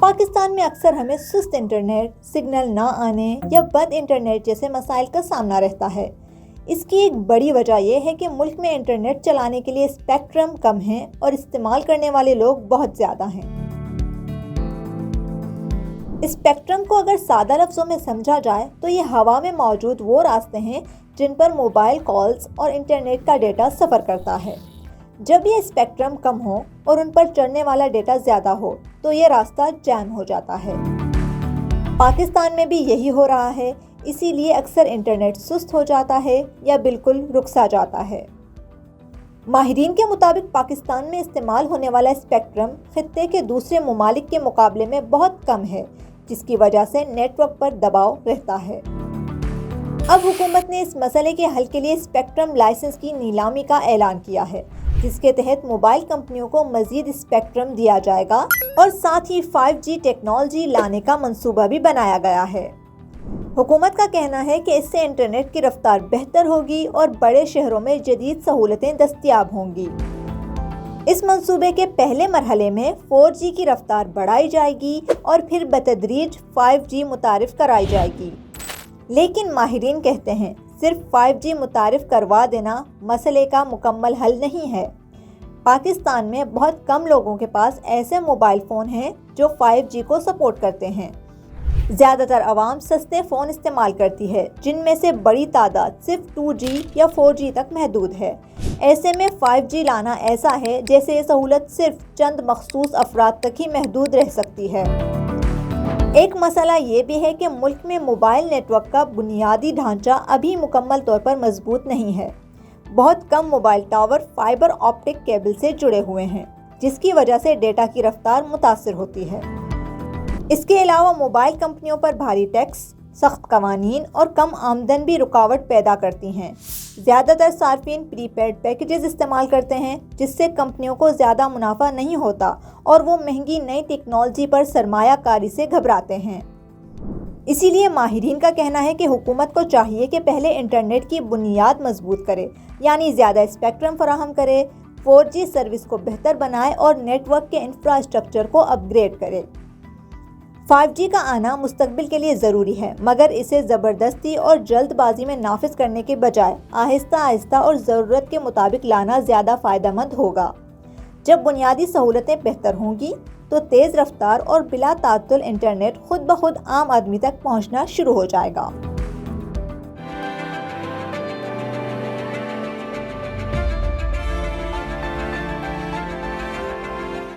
پاکستان میں اکثر ہمیں سست انٹرنیٹ، سگنل نہ آنے یا بند انٹرنیٹ جیسے مسائل کا سامنا رہتا ہے۔ اس کی ایک بڑی وجہ یہ ہے کہ ملک میں انٹرنیٹ چلانے کے لیے اسپیکٹرم کم ہے اور استعمال کرنے والے لوگ بہت زیادہ ہیں۔ اسپیکٹرم کو اگر سادہ لفظوں میں سمجھا جائے تو یہ ہوا میں موجود وہ راستے ہیں جن پر موبائل کالز اور انٹرنیٹ کا ڈیٹا سفر کرتا ہے۔ جب یہ اسپیکٹرم کم ہو اور ان پر چڑھنے والا ڈیٹا زیادہ ہو تو یہ راستہ جام ہو جاتا ہے۔ پاکستان میں بھی یہی ہو رہا ہے، اسی لیے اکثر انٹرنیٹ سست ہو جاتا ہے یا بالکل رک سا جاتا ہے۔ ماہرین کے مطابق پاکستان میں استعمال ہونے والا اسپیکٹرم خطے کے دوسرے ممالک کے مقابلے میں بہت کم ہے، جس کی وجہ سے نیٹ ورک پر دباؤ رہتا ہے۔ اب حکومت نے اس مسئلے کے حل کے لیے اسپیکٹرم لائسنس کی نیلامی کا اعلان کیا ہے، جس کے تحت موبائل کمپنیوں کو مزید اسپیکٹرم دیا جائے گا اور ساتھ ہی 5G ٹیکنالوجی لانے کا منصوبہ بھی بنایا گیا ہے۔ حکومت کا کہنا ہے کہ اس سے انٹرنیٹ کی رفتار بہتر ہوگی اور بڑے شہروں میں جدید سہولتیں دستیاب ہوں گی۔ اس منصوبے کے پہلے مرحلے میں 4G کی رفتار بڑھائی جائے گی اور پھر بتدریج 5G متعارف کرائی جائے گی۔ لیکن ماہرین کہتے ہیں صرف 5G متعارف کروا دینا مسئلے کا مکمل حل نہیں ہے۔ پاکستان میں بہت کم لوگوں کے پاس ایسے موبائل فون ہیں جو 5G کو سپورٹ کرتے ہیں۔ زیادہ تر عوام سستے فون استعمال کرتی ہے، جن میں سے بڑی تعداد صرف 2G یا 4G تک محدود ہے۔ ایسے میں 5G لانا ایسا ہے جیسے یہ سہولت صرف چند مخصوص افراد تک ہی محدود رہ سکتی ہے۔ ایک مسئلہ یہ بھی ہے کہ ملک میں موبائل نیٹ ورک کا بنیادی ڈھانچہ ابھی مکمل طور پر مضبوط نہیں ہے۔ بہت کم mobile tower fibre optic cable سے جڑے ہوئے ہیں، جس کی وجہ سے ڈیٹا کی رفتار متاثر ہوتی ہے۔ اس کے علاوہ موبائل کمپنیوں پر بھاری ٹیکس، سخت قوانین اور کم آمدن بھی رکاوٹ پیدا کرتی ہیں۔ زیادہ تر صارفین پری پیڈ پیکیجز استعمال کرتے ہیں، جس سے کمپنیوں کو زیادہ منافع نہیں ہوتا اور وہ مہنگی نئی ٹیکنالوجی پر سرمایہ کاری سے گھبراتے ہیں۔ اسی لیے ماہرین کا کہنا ہے کہ حکومت کو چاہیے کہ پہلے انٹرنیٹ کی بنیاد مضبوط کرے، یعنی زیادہ اسپیکٹرم فراہم کرے، 4G سروس کو بہتر بنائے اور نیٹ ورک کے انفراسٹرکچر کو اپ گریڈ کرے۔ 5G کا آنا مستقبل کے لیے ضروری ہے، مگر اسے زبردستی اور جلد بازی میں نافذ کرنے کے بجائے آہستہ آہستہ اور ضرورت کے مطابق لانا زیادہ فائدہ مند ہوگا۔ جب بنیادی سہولتیں بہتر ہوں گی تو تیز رفتار اور بلا تعطل انٹرنیٹ خود بخود عام آدمی تک پہنچنا شروع ہو جائے گا۔